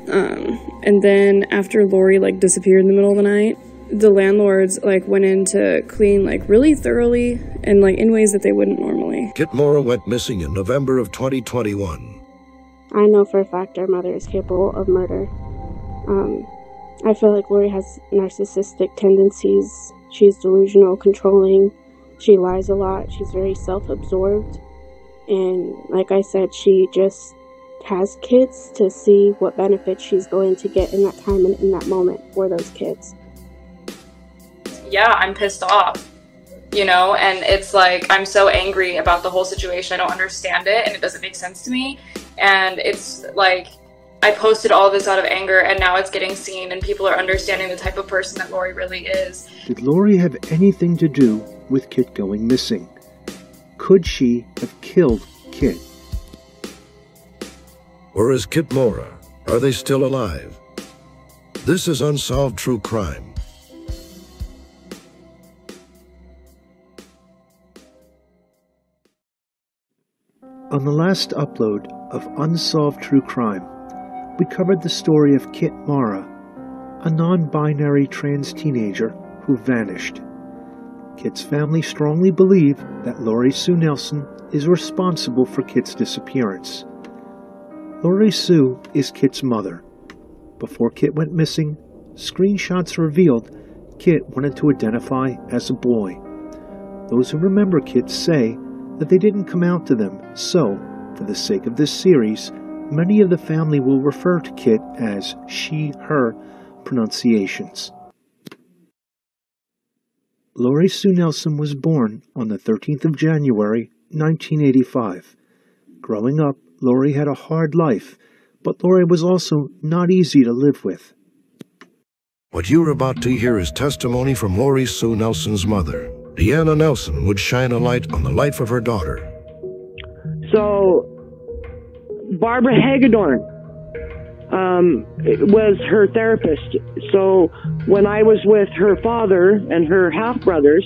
And then after Lorie, like, disappeared in the middle of the night, the landlords, like, went in to clean, like, really thoroughly and, like, in ways that they wouldn't normally. Kit Mora went missing in November of 2021. I know for a fact our mother is capable of murder. I feel like Lorie has narcissistic tendencies. She's delusional, controlling. She lies a lot. She's very self-absorbed. And like I said, she just has kids to see what benefits she's going to get in that time and in that moment for those kids. Yeah, I'm pissed off, you know, and it's like, I'm so angry about the whole situation. I don't understand it, and it doesn't make sense to me. And it's like, I posted all of this out of anger, and now it's getting seen, and people are understanding the type of person that Lorie really is. Did Lorie have anything to do with Kit going missing? Could she have killed Kit? Where is Kit Mora? Are they still alive? This is Unsolved True Crime. On the last upload of Unsolved True Crime, we covered the story of Kit Mora, a non-binary trans teenager who vanished. Kit's family strongly believe that Lorie Sue Nelson is responsible for Kit's disappearance. Lorie Sue is Kit's mother. Before Kit went missing, screenshots revealed Kit wanted to identify as a boy. Those who remember Kit say that they didn't come out to them, so, for the sake of this series, many of the family will refer to Kit as she, her pronunciations. Lorie Sue Nelson was born on the 13th of January, 1985. Growing up, Lorie had a hard life, but Lorie was also not easy to live with. What you're about to hear is testimony from Lorie Sue Nelson's mother. Deanna Nelson would shine a light on the life of her daughter. So, Barbara Hagedorn was her therapist. So, when I was with her father and her half-brothers,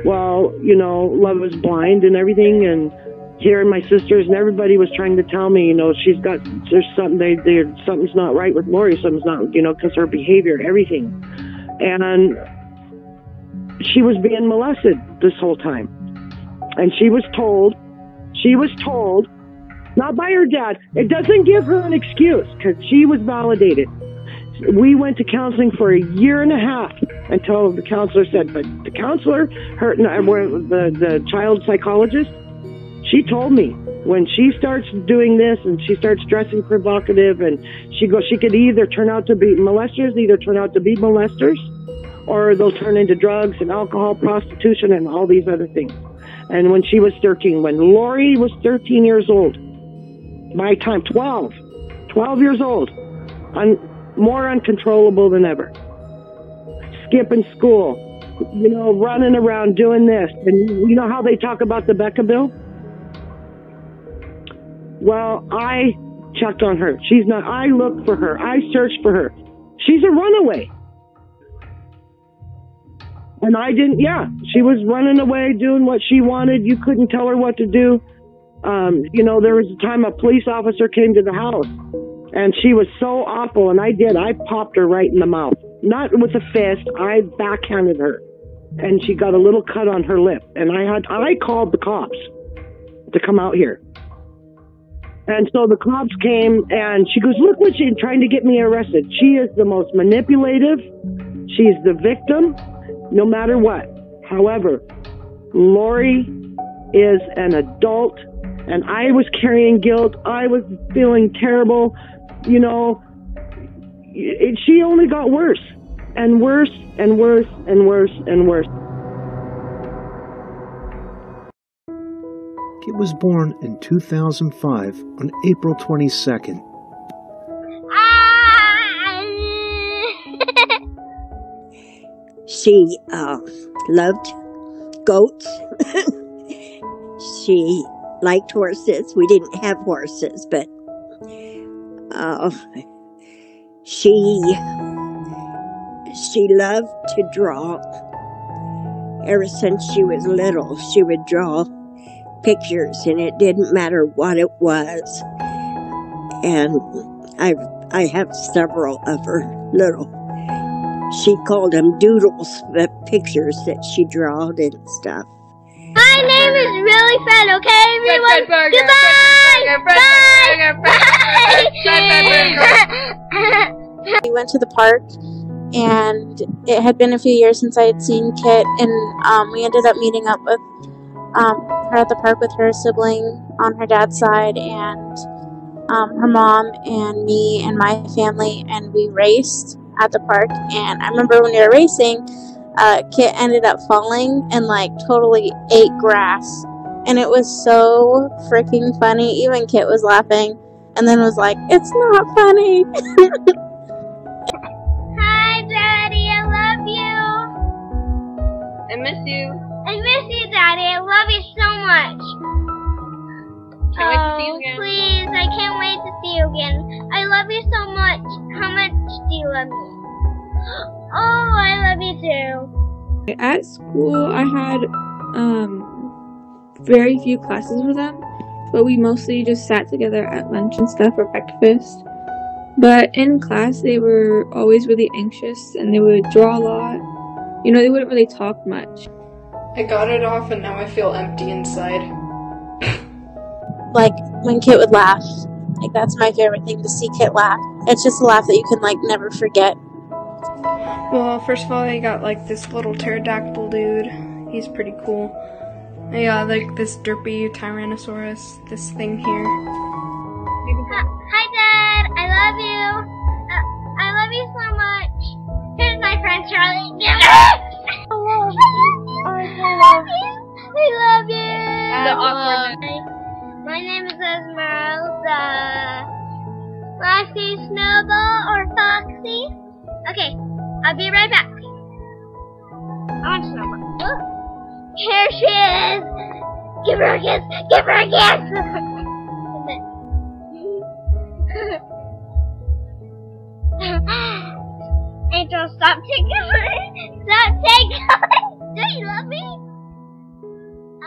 well, you know, love was blind and everything, and here my sisters and everybody was trying to tell me, you know, there's something, something's not right with Lorie, something's not, you know, because her behavior and everything. And she was being molested this whole time. And she was told, not by her dad, it doesn't give her an excuse, because she was validated. We went to counseling for a year and a half until the counselor said, but the counselor, the child psychologist, she told me when she starts doing this and she starts dressing provocative, and she could either turn out to be molesters, or they'll turn into drugs and alcohol, prostitution, and all these other things. And when she was 13, when Lorie was 13 years old, my time, 12 years old, more uncontrollable than ever. Skipping school, you know, running around doing this. And you know how they talk about the Becca Bill? Well, I checked on her. I looked for her. I searched for her. She's a runaway. And she was running away, doing what she wanted. You couldn't tell her what to do. You know, there was a time a police officer came to the house, and she was so awful, and I popped her right in the mouth. Not with a fist, I backhanded her. And she got a little cut on her lip, and I called the cops to come out here. And so the cops came, and she goes, look what she's trying to get me arrested. She is the most manipulative. She's the victim, no matter what. However, Lorie is an adult, and I was carrying guilt. I was feeling terrible. You know, she only got worse and worse and worse and worse and worse. Kit was born in 2005 on April 22nd. She loved goats. She liked horses. We didn't have horses, but she loved to draw. Ever since she was little, she would draw pictures, and it didn't matter what it was. And I have several of her little, she called them doodles, the pictures that she drawed and stuff. My name is really fun, okay, everyone? Goodbye! We went to the park, and it had been a few years since I had seen Kit, and we ended up meeting up with her at the park with her sibling on her dad's side, and her mom and me and my family, and we raced at the park. And I remember when we were racing, Kit ended up falling and like totally ate grass, and it was so freaking funny. Even Kit was laughing, and then was like, "It's not funny." Hi, Daddy, I love you. I miss you. I miss you, Daddy. I love you so much. Can't wait to see you again. Please, I can't wait to see you again. I love you so much. How much do you love me? Oh, I love you too. At school, I had very few classes with them, but we mostly just sat together at lunch and stuff or breakfast. But in class, they were always really anxious, and they would draw a lot. You know, they wouldn't really talk much. I got it off and now I feel empty inside. Like when Kit would laugh, like that's my favorite thing, to see Kit laugh. It's just a laugh that you can like never forget. Well, first of all, I got like this little pterodactyl dude. He's pretty cool. I got like this derpy Tyrannosaurus, this thing here. Hi, Dad. I love you. I love you so much. Here's my friend Charlie. I love you. The awkwardness. My name is Esmeralda. Foxy, Snowball, or Foxy? Okay, I'll be right back. I want Snowball. Oh, here she is. Give her a kiss. Give her a kiss. Angel, stop tickling. Stop tickling. Do you love me? I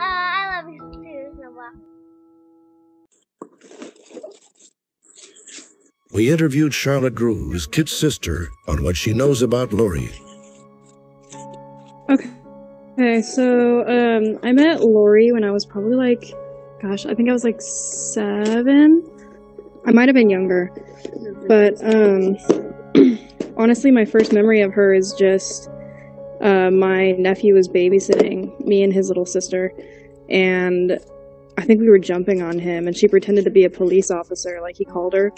love you too, Snowball. We interviewed Charlotte Grooves, Kit's sister, on what she knows about Lorie. Okay, so I met Lorie when I was probably like, gosh, I think I was like 7. I might have been younger, but honestly, my first memory of her is just my nephew was babysitting me and his little sister, and I think we were jumping on him, and she pretended to be a police officer, like he called her,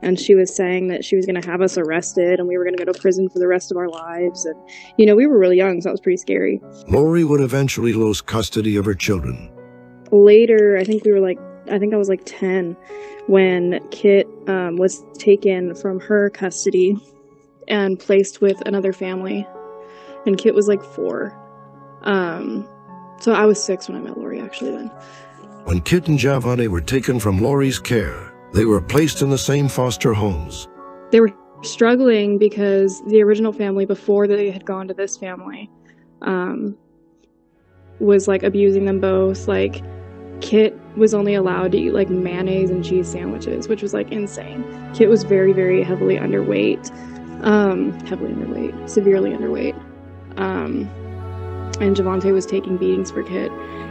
and she was saying that she was going to have us arrested, and we were going to go to prison for the rest of our lives, and, you know, we were really young, so that was pretty scary. Lorie would eventually lose custody of her children. Later, I think I was like 10 when Kit was taken from her custody and placed with another family, and Kit was like 4. So I was 6 when I met Lorie, actually, then. When Kit and Javante were taken from Lorie's care, they were placed in the same foster homes. They were struggling because the original family, before they had gone to this family, was like abusing them both. Like, Kit was only allowed to eat like mayonnaise and cheese sandwiches, which was like insane. Kit was very, very heavily underweight. Severely underweight. And Javante was taking beatings for Kit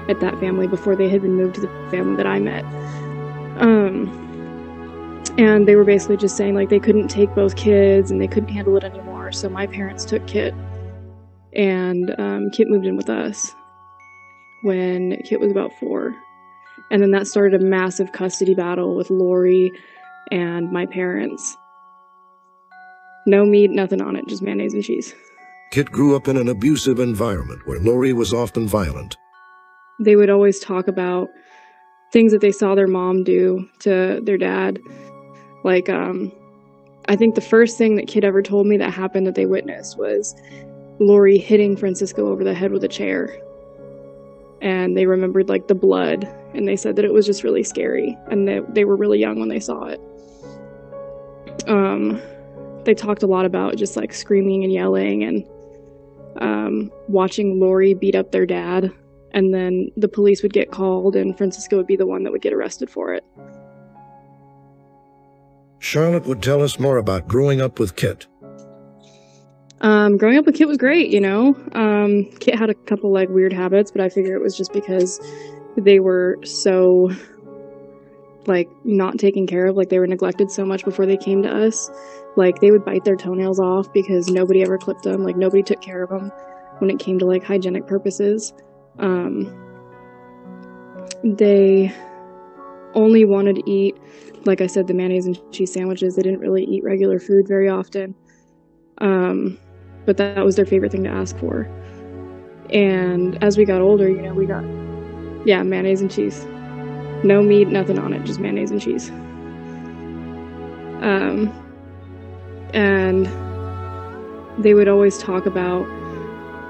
at that family before they had been moved to the family that I met. And they were basically just saying like they couldn't take both kids and they couldn't handle it anymore. So my parents took Kit, and Kit moved in with us when Kit was about 4. And then that started a massive custody battle with Lorie and my parents. No meat, nothing on it, just mayonnaise and cheese. Kit grew up in an abusive environment where Lorie was often violent. They would always talk about things that they saw their mom do to their dad. Like, I think the first thing that Kit ever told me that happened that they witnessed was Lorie hitting Francisco over the head with a chair. And they remembered, like, the blood, and they said that it was just really scary, and they were really young when they saw it. They talked a lot about just, like, screaming and yelling and watching Lorie beat up their dad, and then the police would get called, and Francisco would be the one that would get arrested for it. Charlotte would tell us more about growing up with Kit. Growing up with Kit was great, you know. Kit had a couple like weird habits, but I figure it was just because they were so like not taken care of, like they were neglected so much before they came to us. Like they would bite their toenails off because nobody ever clipped them, like nobody took care of them when it came to like hygienic purposes. They only wanted to eat, like I said, the mayonnaise and cheese sandwiches. They didn't really eat regular food very often. But that was their favorite thing to ask for. And as we got older, you know, we got, mayonnaise and cheese. No meat, nothing on it, just mayonnaise and cheese. And they would always talk about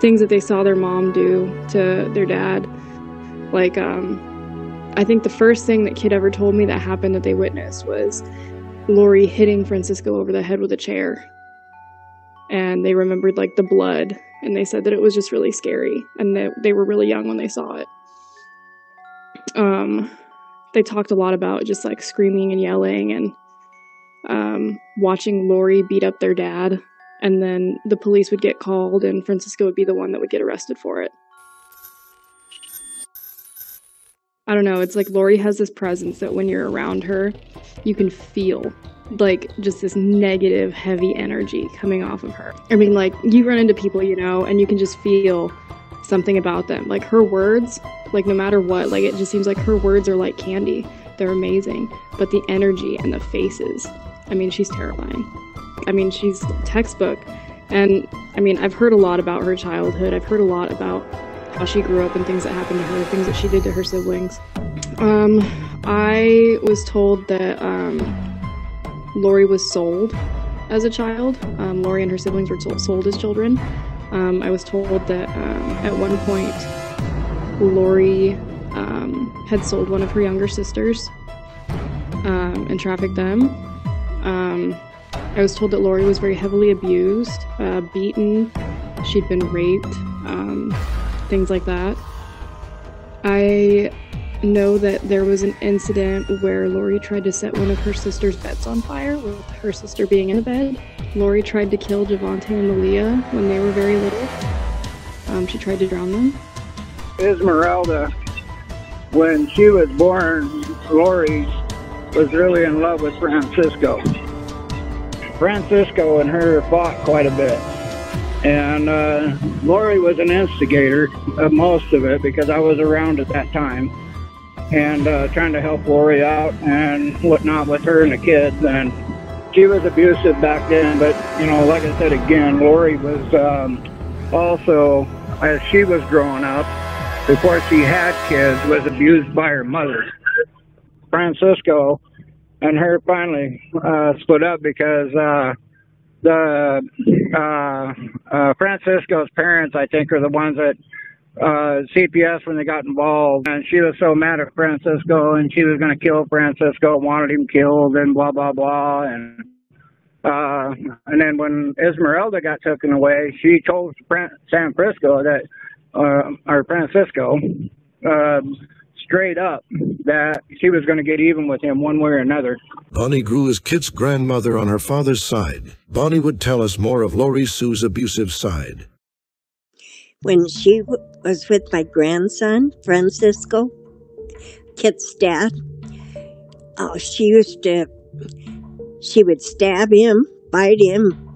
things that they saw their mom do to their dad. Like, I think the first thing that Kit ever told me that happened that they witnessed was Lorie hitting Francisco over the head with a chair. And they remembered like the blood, and they said that it was just really scary, and they were really young when they saw it. They talked a lot about just like screaming and yelling and watching Lorie beat up their dad, and then the police would get called and Francisco would be the one that would get arrested for it. I don't know, it's like Lorie has this presence that when you're around her, you can feel like just this negative, heavy energy coming off of her. I mean, like you run into people, you know, and you can just feel something about them. Like her words, like no matter what, like it just seems like her words are like candy. They're amazing. But the energy and the faces, I mean, she's terrifying. I mean, she's textbook. And I mean, I've heard a lot about her childhood. I've heard a lot about how she grew up and things that happened to her, things that she did to her siblings. I was told that Lorie was sold as a child. Lorie and her siblings were sold as children. I was told that at one point Lorie had sold one of her younger sisters and trafficked them. I was told that Lorie was very heavily abused, beaten, she'd been raped, things like that. I know that there was an incident where Lorie tried to set one of her sister's beds on fire, with her sister being in a bed. Lorie tried to kill Javante and Malia when they were very little. She tried to drown them. Esmeralda, when she was born, Lorie was really in love with Francisco. Francisco and her fought quite a bit. And Lorie was an instigator of most of it because I was around at that time and trying to help Lorie out and whatnot with her and the kids. And she was abusive back then, but, you know, like I said again, Lorie was also, as she was growing up, before she had kids, was abused by her mother. Francisco and her finally split up because Francisco's parents, I think, are the ones that CPS when they got involved, and she was so mad at Francisco, and she was going to kill Francisco, wanted him killed, and blah blah blah, and then when Esmeralda got taken away, she told Francisco that straight up that she was going to get even with him one way or another. Bonnie grew as Kit's grandmother on her father's side. Bonnie would tell us more of Lorie Sue's abusive side. When she was with my grandson, Francisco, Kit's dad, she would stab him, bite him,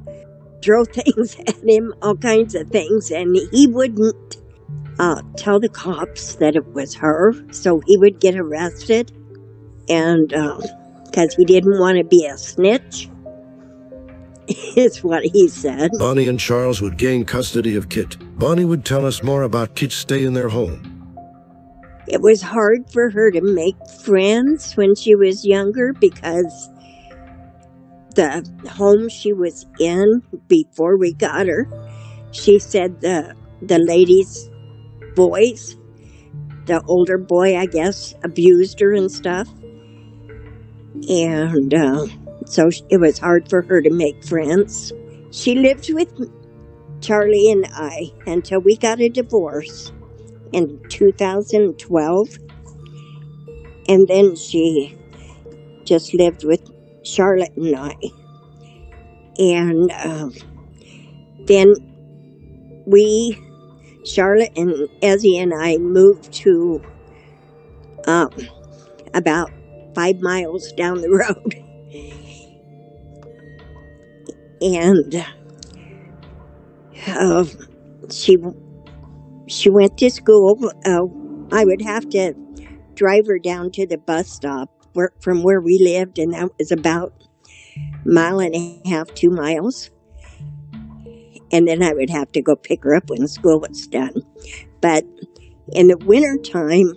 throw things at him, all kinds of things, and he wouldn't tell the cops that it was her, so he would get arrested, and because he didn't want to be a snitch, is what he said. Bonnie and Charles would gain custody of Kit. Bonnie would tell us more about Kit's stay in their home. It was hard for her to make friends when she was younger because the home she was in before we got her, she said the ladies' boys, the older boy, I guess, abused her and stuff. And so it was hard for her to make friends. She lived with Charlie and I until we got a divorce in 2012. And then she Charlotte and I. And then Charlotte and Ezzy and I moved to about 5 miles down the road. And she went to school. I would have to drive her down to the bus stop from where we lived, and that was about 1.5 miles, 2 miles. And then I would have to go pick her up when school was done. But in the wintertime,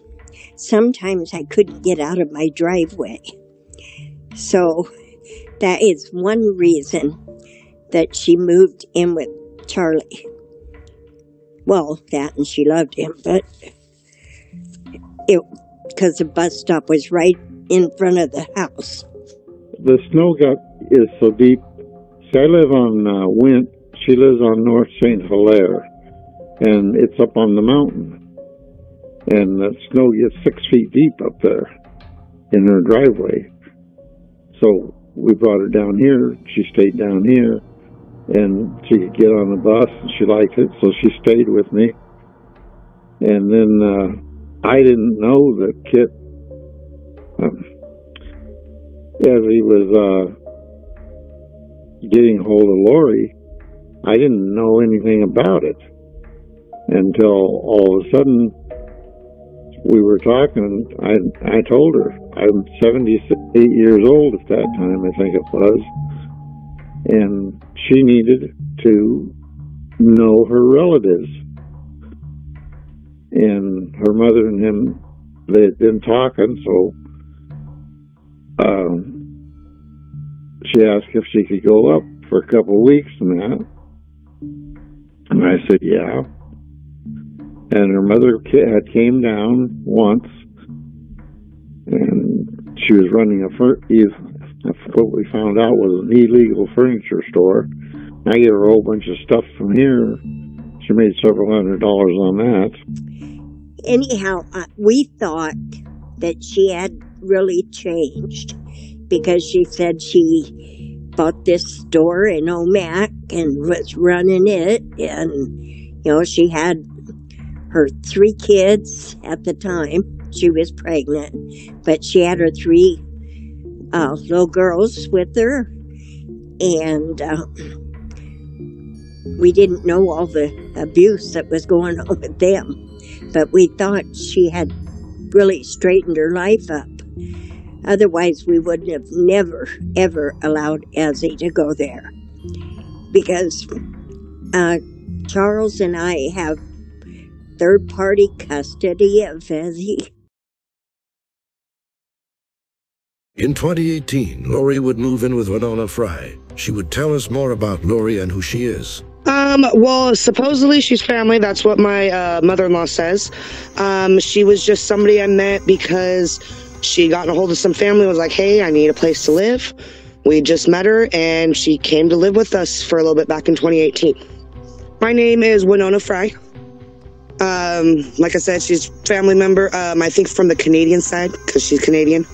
sometimes I couldn't get out of my driveway. So that is one reason that she moved in with Charlie. Well, that and she loved him, but because the bus stop was right in front of the house. The snow is so deep. See, I live on Wint. She lives on North St. Hilaire, and it's up on the mountain. And the snow gets 6 feet deep up there in her driveway. So we brought her down here. She stayed down here, and she could get on the bus, and she liked it, so she stayed with me. And then I didn't know that Kit, as he was getting hold of Lorie, I didn't know anything about it until all of a sudden we were talking. I told her I'm 78 years old at that time, I think it was, and she needed to know her relatives. And her mother and him, they had been talking, so she asked if she could go up for a couple of weeks and that. And I said, yeah. And her mother had came down once, and she was running what we found out was an illegal furniture store. I gave her a whole bunch of stuff from here. She made several $100s on that. Anyhow, we thought that she had really changed because she said she bought this store in Omak and was running it, and she had her 3 kids at the time. She was pregnant, but she had her 3 little girls with her, and we didn't know all the abuse that was going on with them, but we thought she had really straightened her life up. Otherwise, we wouldn't have never, ever allowed Ezzy to go there, because Charles and I have third-party custody of Ezzy. In 2018, Lorie would move in with Winona Fry. She would tell us more about Lorie and who she is. Well, supposedly she's family. That's what my mother-in-law says. She was just somebody I met because she got in a hold of some family, was like, hey, I need a place to live. We just met her, and she came to live with us for a little bit back in 2018. My name is Winona Fry. Like I said, she's a family member, I think from the Canadian side, because she's Canadian.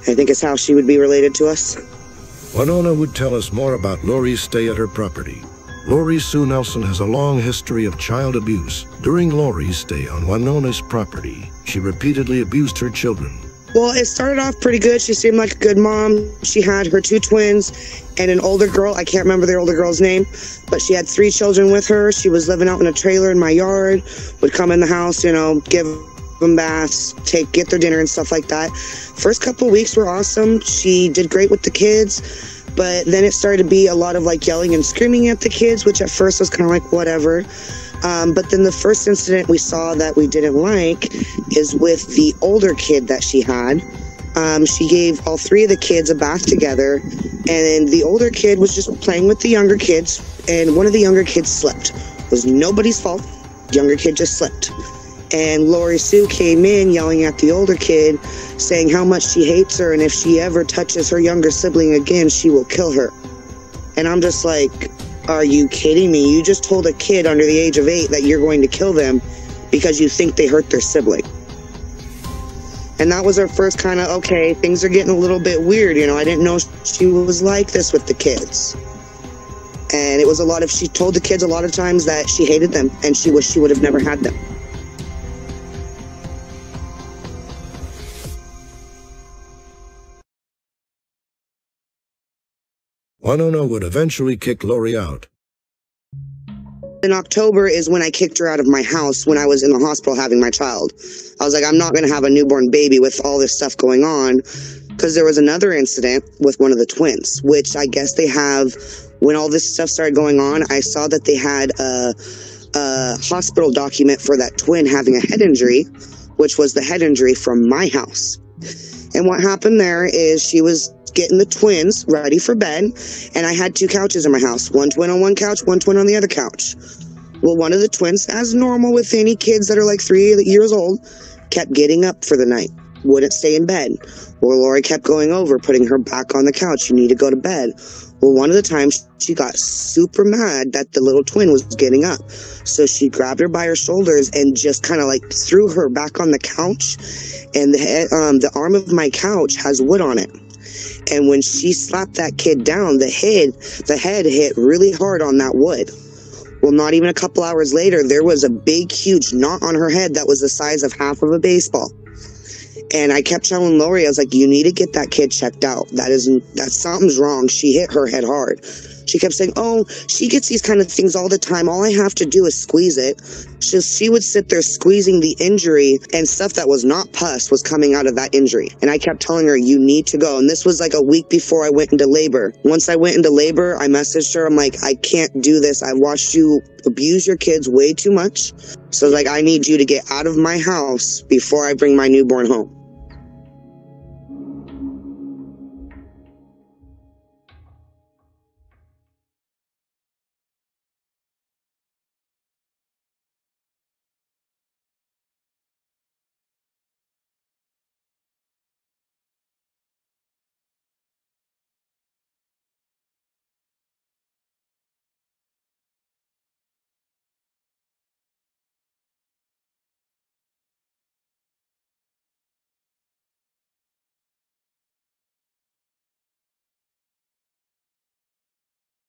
I think it's how she would be related to us. Winona would tell us more about Lorie's stay at her property. Lorie Sue Nelson has a long history of child abuse. During Lorie's stay on Winona's property, she repeatedly abused her children. Well, it started off pretty good. She seemed like a good mom. She had her 2 twins and an older girl. I can't remember the older girl's name, but she had 3 children with her. She was living out in a trailer in my yard, would come in the house, give them baths, get their dinner and stuff like that. First couple of weeks were awesome. She did great with the kids, but then it started to be a lot of yelling and screaming at the kids, which at first was kind of like whatever. But then the first incident we saw that we didn't like is with the older kid that she had. She gave all 3 of the kids a bath together, and the older kid was just playing with the younger kids, and one of the younger kids slipped. It was nobody's fault. The younger kid just slipped. And Lorie Sue came in yelling at the older kid, saying how much she hates her, and if she ever touches her younger sibling again, she will kill her. And I'm just like, are you kidding me? You just told a kid under the age of 8 that you're going to kill them because you think they hurt their sibling. And that was our first kind of, okay, things are getting a little bit weird. You know, I didn't know she was like this with the kids. And it was a lot of, she told the kids a lot of times that she hated them and she wished she would have never had them. Winona would eventually kick Lorie out. In October is when I kicked her out of my house when I was in the hospital having my child. I was like, I'm not going to have a newborn baby with all this stuff going on, because there was another incident with one of the twins, which I guess they have, when all this stuff started going on, I saw that they had a hospital document for that twin having a head injury, which was the head injury from my house. And what happened there is she was getting the twins ready for bed, and I had 2 couches in my house, one twin on one couch, one twin on the other couch. Well, one of the twins, as normal with any kids that are like 3 years old, kept getting up for the night, wouldn't stay in bed. Well, Lorie kept going over, putting her back on the couch. You need to go to bed. Well, one of the times she got super mad that the little twin was getting up. So she grabbed her by her shoulders and just kind of like threw her back on the couch. And the arm of my couch has wood on it. And when she slapped that kid down, the head hit really hard on that wood. Well, not even a couple hours later, there was a big, huge knot on her head that was the size of half of a baseball. And I kept telling Lorie, I was like, you need to get that kid checked out. That something's wrong. She hit her head hard. She kept saying, oh, she gets these kind of things all the time. All I have to do is squeeze it. She would sit there squeezing the injury, and stuff that was not pus was coming out of that injury. And I kept telling her, you need to go. And this was like a week before I went into labor. Once I went into labor, I messaged her. I'm like, I can't do this. I watched you abuse your kids way too much. So like, I need you to get out of my house before I bring my newborn home.